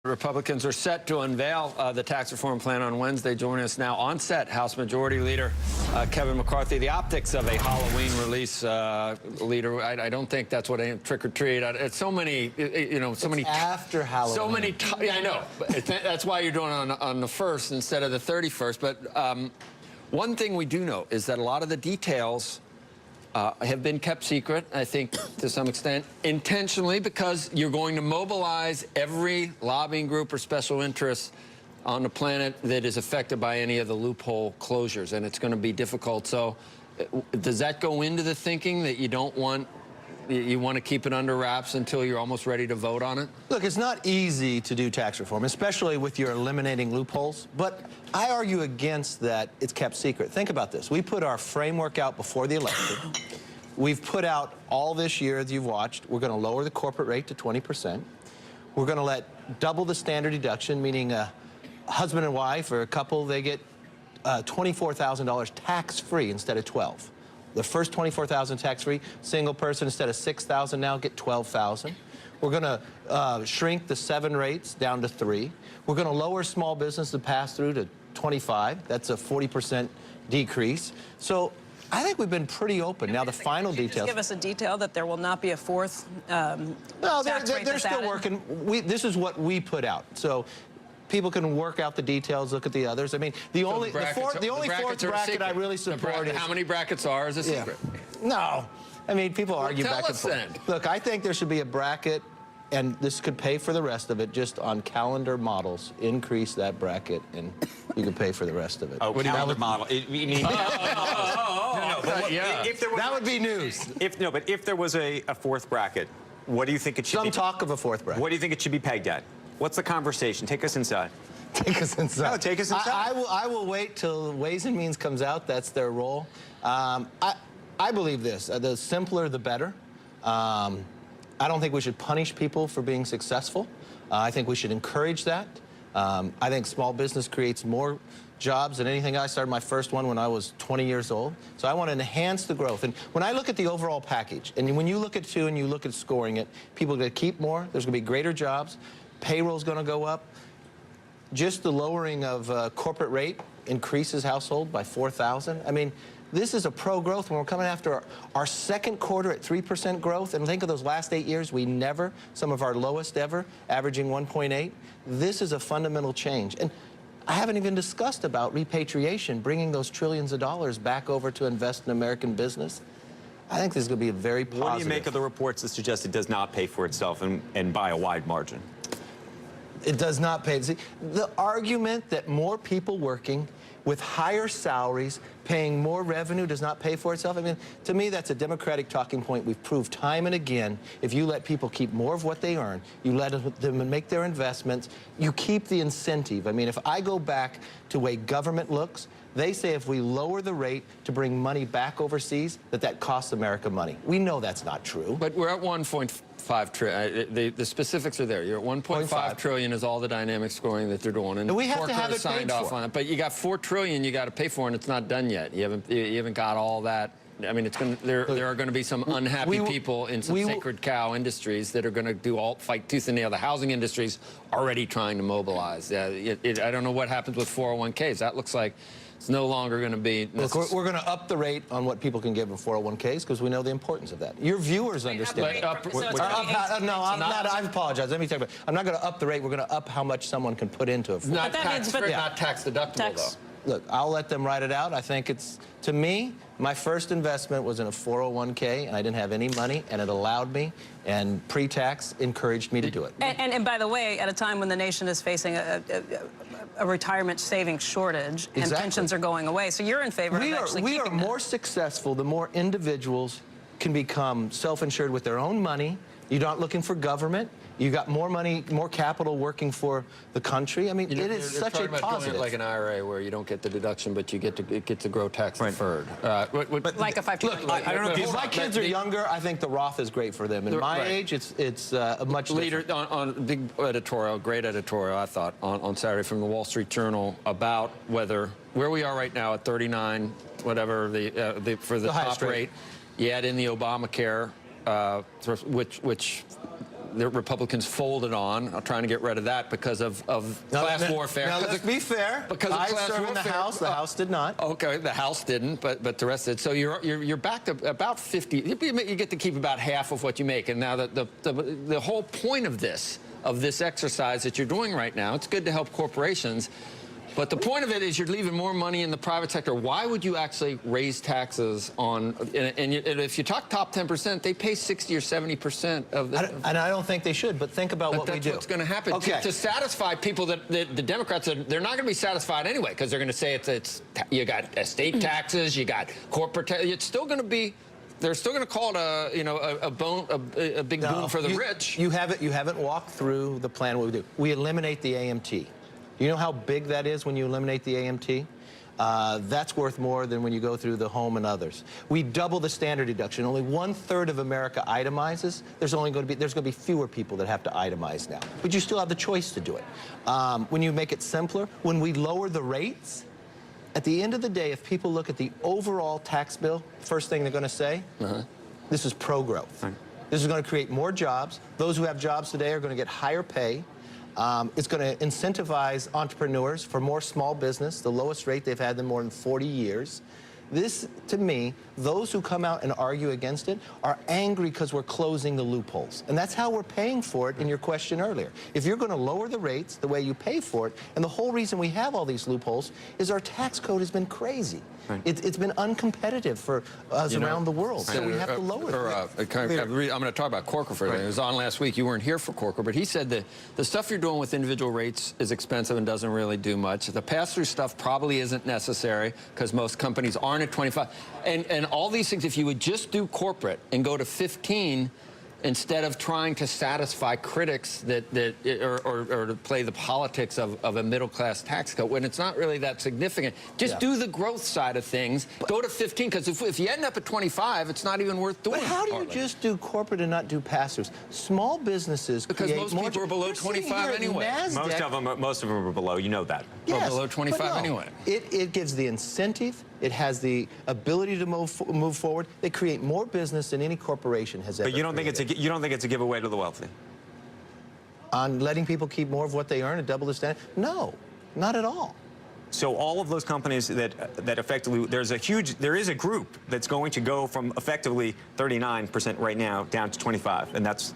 Republicans are set to unveil the tax reform plan on Wednesday. Joining us now on set, House Majority Leader Kevin McCarthy. The optics of a Halloween release, leader. I don't think that's what trick or treat. It's so many, so many after Halloween. So many. Yeah, I know. That's why you're doing it on the 1st instead of the 31st. But one thing we do know is that a lot of the details have been kept secret, I think, to some extent, intentionally, because you're going to mobilize every lobbying group or special interest on the planet that is affected by any of the loophole closures, and it's going to be difficult. So does that go into the thinking that you want to keep it under wraps until you're almost ready to vote on it? Look, it's not easy to do tax reform, especially with your eliminating loopholes, but I argue against that it's kept secret. Think about this. We put our framework out before the election. We've put out all this year, as you've watched, we're going to lower the corporate rate to 20%. We're going to double the standard deduction, meaning a husband and wife or a couple, they get $24,000 tax-free instead of $12,000. The first $24,000 tax-free, single person instead of $6,000 now get $12,000. We're going to shrink the 7 rates down to 3. We're going to lower small business to pass through to 25. That's a 40% decrease. So I think we've been pretty open. Now the final details. Just give us a detail that there will not be a fourth. No, they're still working. This is what we put out. So people can work out the details, look at the others. I mean, the only fourth bracket I really support is... How many brackets are is a secret? No. I mean, people argue back and forth. Then. Look, I think there should be a bracket, and this could pay for the rest of it just on calendar models. Increase that bracket, and you can pay for the rest of it. Oh, calendar model. That would be news. But if there was a fourth bracket, what do you think it should be? Some talk of a fourth bracket. What do you think it should be pegged at? What's the conversation? Take us inside. Take us inside. No, take us inside. I will wait till Ways and Means comes out. That's their role. I believe this. The simpler, the better. I don't think we should punish people for being successful. I think we should encourage that. I think small business creates more jobs than anything. I started my first one when I was 20 years old. So I want to enhance the growth. And when I look at the overall package, and when you look at 2 and you look at scoring it, people are going to keep more. There's going to be greater jobs. Payroll's going to go up. Just the lowering of corporate rate increases household by $4,000. I mean, this is a pro-growth when we're coming after our second quarter at 3% growth. And think of those last 8 years, some of our lowest ever, averaging 1.8. This is a fundamental change. And I haven't even discussed about repatriation, bringing those trillions of dollars back over to invest in American business. I think this is going to be a very positive. What do you make of the reports that suggest it does not pay for itself and by a wide margin? It does not pay. See, the argument that more people working with higher salaries, paying more revenue does not pay for itself. I mean, to me, that's a Democratic talking point. We've proved time and again, if you let people keep more of what they earn, you let them make their investments, you keep the incentive. I mean, if I go back to the way government looks, they say if we lower the rate to bring money back overseas, that costs America money. We know that's not true. But we're at 1.5 trillion. The specifics are there. You're at 1.5 trillion is all the dynamic scoring that they're doing. And we have to have it signed off on it. But you got 4 trillion you got to pay for, and it's not done yet. You haven't got all that. I mean, there are going to be some unhappy people in some sacred cow industries that are going to fight tooth and nail. The housing industry's already trying to mobilize. I don't know what happens with 401ks. That looks like it's no longer going to be... Look, we're going to up the rate on what people can give in 401ks because we know the importance of that. Your viewers understand. I apologize. Let me talk about it. I'm not going to up the rate. We're going to up how much someone can put into it. Not tax deductible, though. Look, I'll let them write it out. I think it's, to me, my first investment was in a 401k, and I didn't have any money, and it allowed me, and pre-tax encouraged me to do it. And by the way, at a time when the nation is facing a retirement savings shortage, and pensions are going away, so you're in favor of actually keeping that. We are more successful the more individuals can become self-insured with their own money. You're not looking for government. You got more money, more capital working for the country. I mean, it is such a positive. Doing it like an IRA where you don't get the deduction, but you get to grow tax deferred. Like a 5 trillion. Look, I don't know if my kids are younger. I think the Roth is great for them. In my age, it's a much different. On big editorial, great editorial, I thought, on Saturday from the Wall Street Journal about where we are right now at 39, whatever for the top rate. You add in the Obamacare, which the Republicans folded on, trying to get rid of that because of class warfare. Now, let's be fair. Because of I class serve warfare. in the House. The House did not. Okay, the House didn't, but the rest did. So you're back to about 50. You get to keep about half of what you make. And now the whole point of this exercise that you're doing right now, it's good to help corporations. But the point of it is you're leaving more money in the private sector. Why would you actually raise taxes on, and if you talk top 10%, they pay 60 or 70% of the... And I don't think they should, but think about what we do. That's what's going to happen. Okay. To satisfy people that the Democrats, they're not going to be satisfied anyway, because they're going to say it's you got estate taxes, you got corporate it's still going to be... They're still going to call it a big boon for the rich. You haven't walked through the plan. What we do? We eliminate the AMT. You know how big that is when you eliminate the AMT? That's worth more than when you go through the home and others. We double the standard deduction. Only 1/3 of America itemizes. There's going to be fewer people that have to itemize now. But you still have the choice to do it. When you make it simpler, when we lower the rates, at the end of the day, if people look at the overall tax bill, first thing they're going to say, this is pro-growth. Right. This is going to create more jobs. Those who have jobs today are going to get higher pay. It's going to incentivize entrepreneurs for more small business, the lowest rate they've had in more than 40 years. This, to me, those who come out and argue against it are angry because we're closing the loopholes. And that's how we're paying for it in your question earlier. If you're going to lower the rates the way you pay for it, and the whole reason we have all these loopholes is our tax code has been crazy. Right. It's been uncompetitive for us around the world, so we have to lower it. I'm going to talk about Corker for a minute. It was on last week. You weren't here for Corker, but he said that the stuff you're doing with individual rates is expensive and doesn't really do much. The pass-through stuff probably isn't necessary because most companies aren't at 25. And all these things, if you would just do corporate and go to 15, instead of trying to satisfy critics or to play the politics of a middle-class tax cut when it's not really that significant. Just do the growth side of things. Go to 15, because if you end up at 25, it's not even worth doing. But how do you just do corporate and not do pass-throughs? Small businesses because create most more... people are below 25 anyway. Most of them are below. You know that. Yes, below 25 anyway. It gives the incentive. It has the ability to move forward. They create more business than any corporation has ever. But you don't think it's a giveaway to the wealthy? On letting people keep more of what they earn and double the standard? No, not at all. So all of those companies that effectively, there is a group that's going to go from effectively 39% right now down to 25, and that's...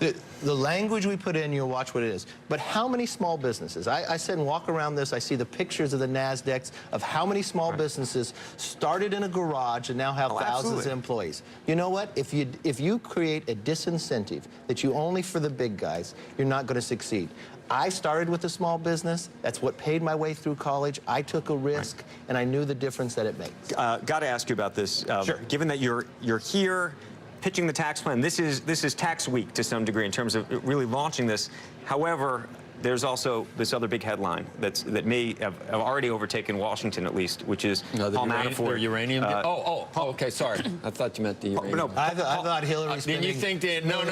The language we put in, you'll watch what it is. But how many small businesses? I sit and walk around this, I see the pictures of the NASDAQs of how many small businesses started in a garage and now have thousands of employees. You know what? If you create a disincentive that you only for the big guys, you're not going to succeed. I started with a small business. That's what paid my way through college. I took a risk, and I knew the difference that it makes. Got to ask you about this. Sure. Given that you're here pitching the tax plan, this is tax week to some degree in terms of really launching this. However, there's also this other big headline that may have already overtaken Washington, at least, which is Paul Manafort. The uranium. Okay, sorry. I thought you meant the uranium. No, I thought Hillary. Didn't you think that? No.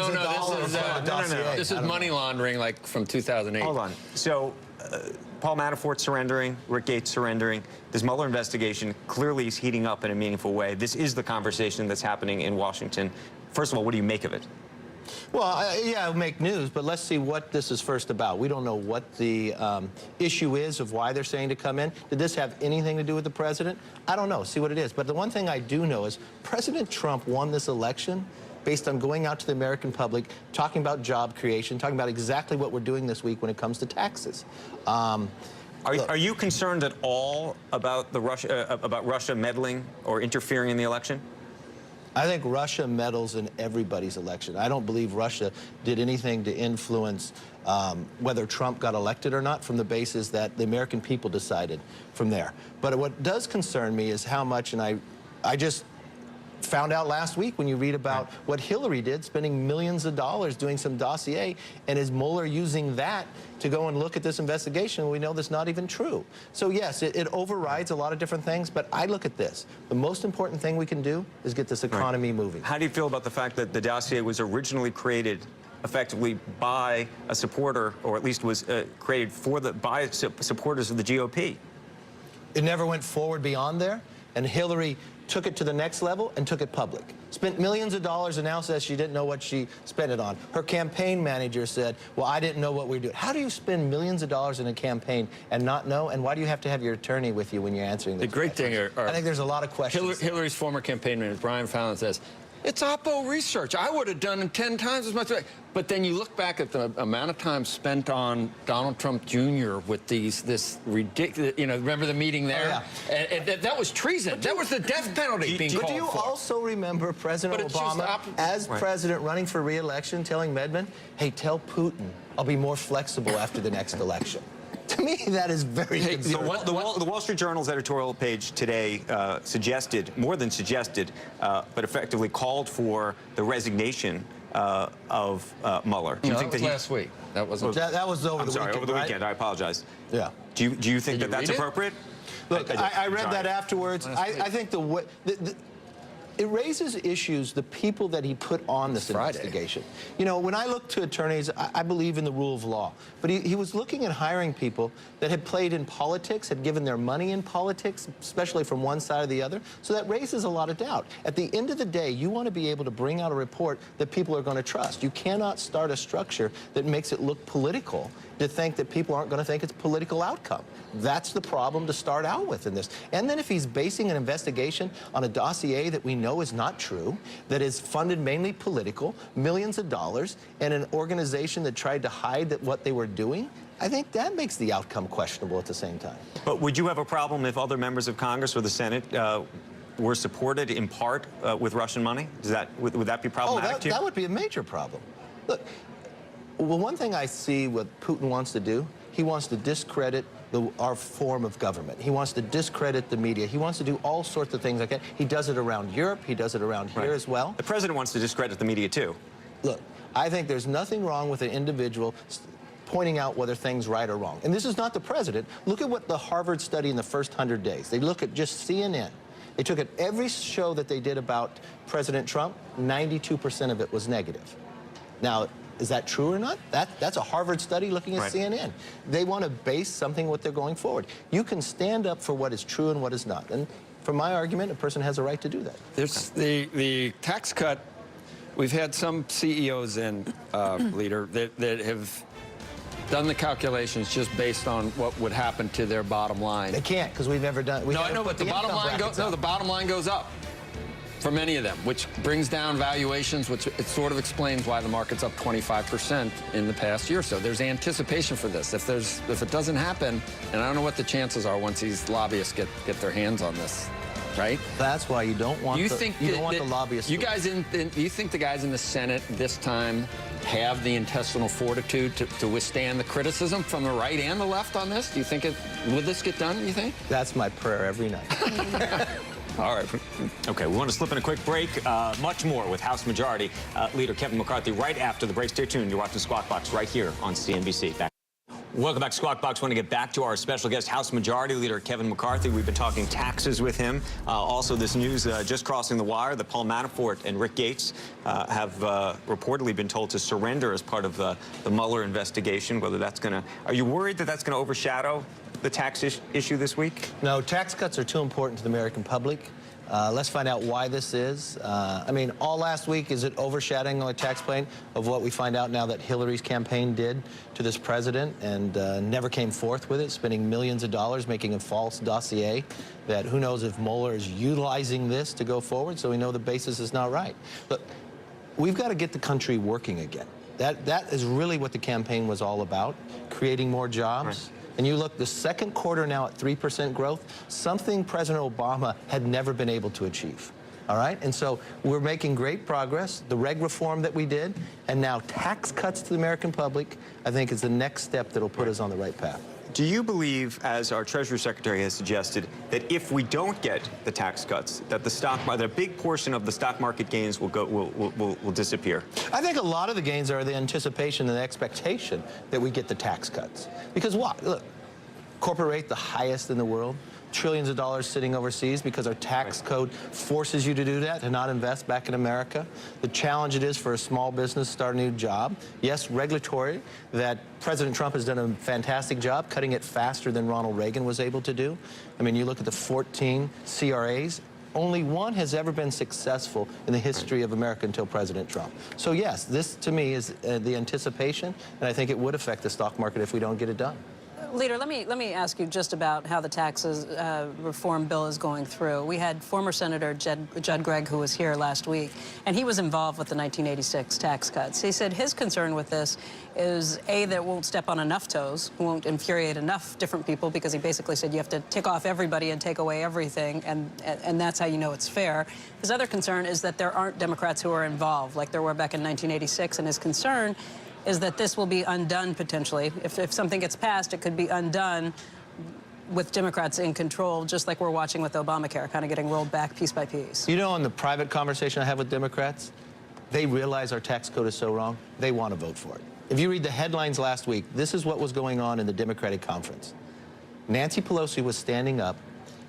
This is money laundering, like from 2008. Hold on. So, Paul Manafort surrendering, Rick Gates surrendering. This Mueller investigation clearly is heating up in a meaningful way. This is the conversation that's happening in Washington. First of all, what do you make of it? Well, yeah, it'll make news, but let's see what this is first about. We don't know what the issue is of why they're saying to come in. Did this have anything to do with the president? I don't know. See what it is. But the one thing I do know is President Trump won this election based on going out to the American public, talking about job creation, talking about exactly what we're doing this week when it comes to taxes. Are you concerned at all about Russia meddling or interfering in the election? I think Russia meddles in everybody's election. I don't believe Russia did anything to influence whether Trump got elected or not from the basis that the American people decided from there. But what does concern me is how much, and I just found out last week when you read about what Hillary did, spending millions of dollars doing some dossier, and is Mueller using that to go and look at this investigation? We know that's not even true. So yes, it overrides a lot of different things, but I look at this. The most important thing we can do is get this economy moving. How do you feel about the fact that the dossier was originally created effectively by a supporter, or at least was created by supporters of the GOP? It never went forward beyond there. And Hillary took it to the next level and took it public. Spent millions of dollars and now says she didn't know what she spent it on. Her campaign manager said, well, I didn't know what we were doing. How do you spend millions of dollars in a campaign and not know? And why do you have to have your attorney with you when you're answering the great thing I think there's a lot of questions. Hillary's former campaign manager, Brian Fallon, says, it's Oppo research. I would have done 10 times as much. But then you look back at the amount of time spent on Donald Trump Jr. with this ridiculous, remember the meeting there? Oh, yeah. And that was treason. That was the death penalty being called for. Do you also remember President Obama, as president running for re-election, telling Medved, hey, tell Putin I'll be more flexible after the next election? To me, that is very concerning. The Wall Street Journal's editorial page today suggested, more than suggested, but effectively called for the resignation of Mueller. Do you think that last week? That wasn't. That was over the weekend. Sorry, over the right? weekend. I apologize. Yeah. Do you think that that's appropriate? Look, I read that afterwards. I think it raises issues, the people that he put on this investigation. When I look to attorneys, I believe in the rule of law. But he was looking at hiring people that had played in politics, had given their money in politics, especially from one side or the other. So that raises a lot of doubt. At the end of the day, you want to be able to bring out a report that people are going to trust. You cannot start a structure that makes it look political to think that people aren't going to think it's a political outcome. That's the problem to start out with in this. And then if he's basing an investigation on a dossier that we know is not true, that is funded mainly political, millions of dollars, and an organization that tried to hide what they were doing, I think that makes the outcome questionable at the same time. But would you have a problem if other members of Congress or the Senate were supported in part with Russian money? Would that be problematic to you? That would be a major problem. Look, well, one thing I see what Putin wants to do, he wants to discredit our form of government. He wants to discredit the media. He wants to do all sorts of things like that. He does it around Europe. He does it around here as well. The president wants to discredit the media, too. Look, I think there's nothing wrong with an individual pointing out whether things right or wrong. And this is not the president. Look at what the Harvard study in the first 100 days. They look at just CNN. They took at every show that they did about President Trump, 92% of it was negative. Now, is that true or not? That's a Harvard study looking at CNN. They want to base something what they're going forward. You can stand up for what is true and what is not. And from my argument, a person has a right to do that. There's the tax cut. We've had some CEOs and leader that have done the calculations just based on what would happen to their bottom line. They can't because we've never done. No, I know, but the bottom line goes. No, the bottom line goes up for many of them, which brings down valuations, which it sort of explains why the market's up 25% in the past year or so. There's anticipation for this. If it doesn't happen, and I don't know what the chances are once these lobbyists get their hands on this, right? That's why you don't want the lobbyists. You guys you think the guys in the Senate this time have the intestinal fortitude to withstand the criticism from the right and the left on this? Do you think would this get done, you think? That's my prayer every night. All right. Okay, we want to slip in a quick break. Much more with House Majority Leader Kevin McCarthy right after the break. Stay tuned. You're watching Squawk Box right here on CNBC. Welcome back to Squawk Box. I want to get back to our special guest, House Majority Leader Kevin McCarthy. We've been talking taxes with him. Also, this news just crossing the wire that Paul Manafort and Rick Gates have reportedly been told to surrender as part of the Mueller investigation. Whether that's going to... Are you worried that that's going to overshadow the tax issue this week? No, tax cuts are too important to the American public. Let's find out why this is. I mean, all last week, is it overshadowing the tax plan of what we find out now that Hillary's campaign did to this president and never came forth with it, spending millions of dollars making a false dossier that who knows if Mueller is utilizing this to go forward, so we know the basis is not right. Look, we've got to get the country working again. That is really what the campaign was all about, creating more jobs. Right. And you look, the second quarter now at 3% growth, something President Obama had never been able to achieve. All right? And so we're making great progress. The reg reform that we did, and now tax cuts to the American public, I think is the next step that will put us on the right path. Do you believe, as our Treasury Secretary has suggested, that if we don't get the tax cuts, that a big portion of the stock market gains will disappear? I think a lot of the gains are the anticipation and the expectation that we get the tax cuts. Because what? Look, corporate rate the highest in the world. trillions of dollars sitting overseas because our tax code forces you to do that, to not invest back in America. The challenge it is for a small business to start a new job. Yes, regulatory, that President Trump has done a fantastic job cutting it faster than Ronald Reagan was able to do. I mean, you look at the 14 CRAs, only one has ever been successful in the history of America until President Trump. So yes, this to me is the anticipation, and I think it would affect the stock market if we don't get it done. Leader, let me ask you just about how the taxes reform bill is going through. We had former Senator Judd Gregg, who was here last week, and he was involved with the 1986 tax cuts. He said his concern with this is, A, that it won't step on enough toes, won't infuriate enough different people, because he basically said you have to tick off everybody and take away everything, and that's how you know it's fair. His other concern is that there aren't Democrats who are involved, like there were back in 1986, and his concern is that this will be undone potentially. If something gets passed, it could be undone with Democrats in control, just like we're watching with Obamacare, kind of getting rolled back piece by piece. You know, in the private conversation I have with Democrats, they realize our tax code is so wrong, they want to vote for it. If you read the headlines last week, this is what was going on in the Democratic conference. Nancy Pelosi was standing up,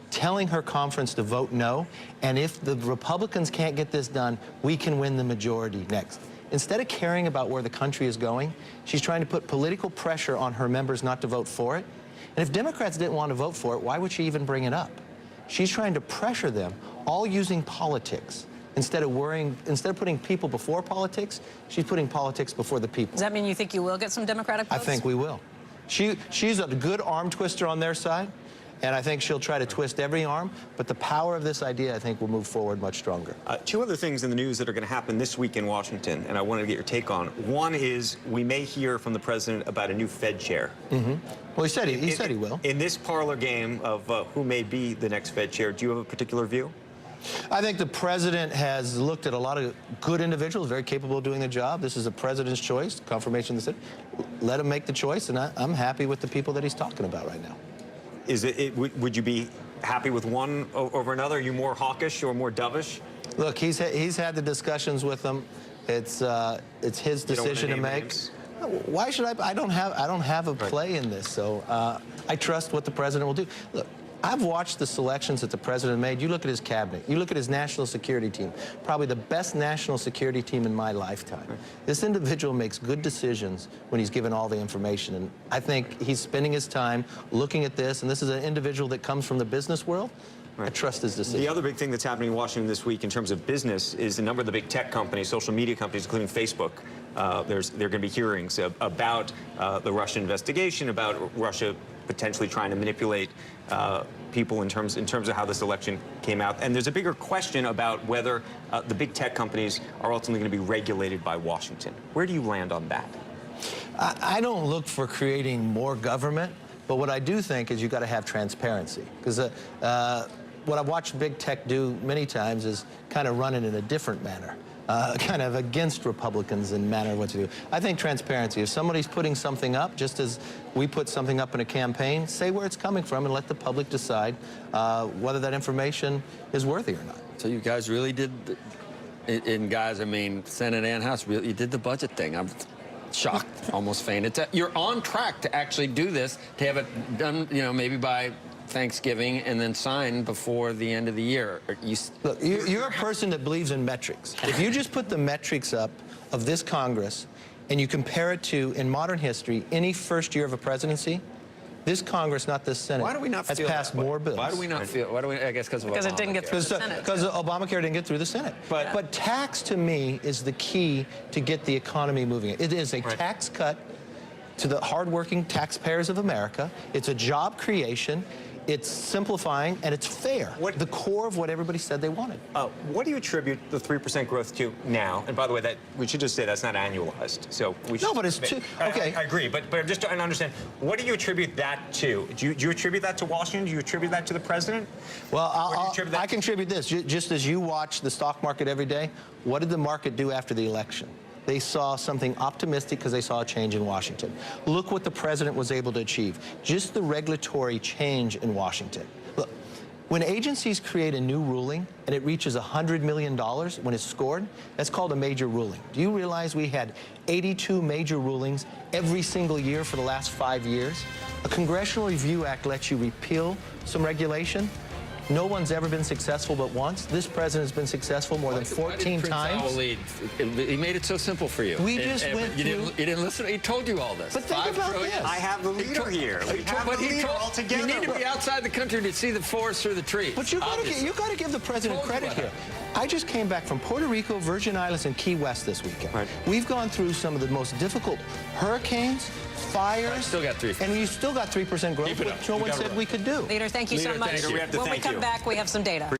telling her conference to vote no, and if the Republicans can't get this done, we can win the majority next. Instead of caring about where the country is going, she's trying to put political pressure on her members not to vote for it. And if Democrats didn't want to vote for it, why would she even bring it up? She's trying to pressure them, all using politics. Instead of putting people before politics, she's putting politics before the people. Does that mean you think you will get some Democratic votes? I think we will. She's a good arm twister on their side, and I think she'll try to twist every arm, but the power of this idea, I think, will move forward much stronger. Two other things in the news that are going to happen this week in Washington, and I wanted to get your take on. One is we may hear from the president about a new Fed chair. Mm-hmm. Well, he said he will. In this parlor game of who may be the next Fed chair, do you have a particular view? I think the president has looked at a lot of good individuals, very capable of doing the job. This is a president's choice, confirmation of the Senate. Let him make the choice, and I'm happy with the people that he's talking about right now. Would you be happy with one over another? Are you more hawkish or more dovish? Look, he's had the discussions with them. It's his decision to make. Names? Why should I? I don't have a play in this, so I trust what the president will do. Look, I've watched the selections that the president made. You look at his cabinet. You look at his national security team. Probably the best national security team in my lifetime. This individual makes good decisions when he's given all the information. And I think he's spending his time looking at this. And this is an individual that comes from the business world. I trust his decision. The other big thing that's happening in Washington this week in terms of business is a number of the big tech companies, social media companies, including Facebook. There are going to be hearings about the Russia investigation, about Russia potentially trying to manipulate people in terms of how this election came out. And there's a bigger question about whether the big tech companies are ultimately going to be regulated by Washington. Where do you land on that? I don't look for creating more government, but what I do think is you've got to have transparency. Because what I've watched big tech do many times is kind of run it in a different manner. Kind of against Republicans in manner of what to do. I think transparency. If somebody's putting something up, just as we put something up in a campaign, say where it's coming from and let the public decide whether that information is worthy or not. So you guys really did, guys, I mean, Senate and House, you did the budget thing. I'm shocked, almost fainted. You're on track to actually do this, to have it done, maybe by Thanksgiving and then signed before the end of the year. Look, you're a person that believes in metrics. If you just put the metrics up of this Congress and you compare it to, in modern history, any first year of a presidency, this Congress, not this Senate, why do we not has feel passed more bills. Why do we not feel? I guess because it didn't get through the Senate. Because Obamacare didn't get through the Senate. But tax, to me, is the key to get the economy moving. It is a tax cut to the hardworking taxpayers of America. It's a job creation. It's simplifying, and it's fair. The core of what everybody said they wanted. What do you attribute the 3% growth to now? And by the way, that we should just say that's not annualized. So we should, no, but it's too. Okay, I agree. But I'm just trying to understand. What do you attribute that to? Do you attribute that to Washington? Do you attribute that to the president? Well, I contribute this. Just as you watch the stock market every day, what did the market do after the election? They saw something optimistic because they saw a change in Washington. Look what the president was able to achieve. Just the regulatory change in Washington. Look, when agencies create a new ruling and it reaches $100 million when it's scored, that's called a major ruling. Do you realize we had 82 major rulings every single year for the last 5 years? A Congressional Review Act lets you repeal some regulation. No one's ever been successful but once. This president's been successful more than 14 times. He made it so simple for you. We just went you through... you didn't listen. He told you all this. But think $5 about trillion. this. I have the leader here. We have the leader all together. You need to be outside the country to see the forest through the trees. But you got to give the president Told you credit what here. I just came back from Puerto Rico, Virgin Islands, and Key West this weekend. Right. We've gone through some of the most difficult hurricanes, fires, Still got 3%. and you still got 3% growth, Keep it up. which no We one gotta said run. we could do. Leader, thank you so Leader, much. thank you. We have to When we thank come you. back, we have some data.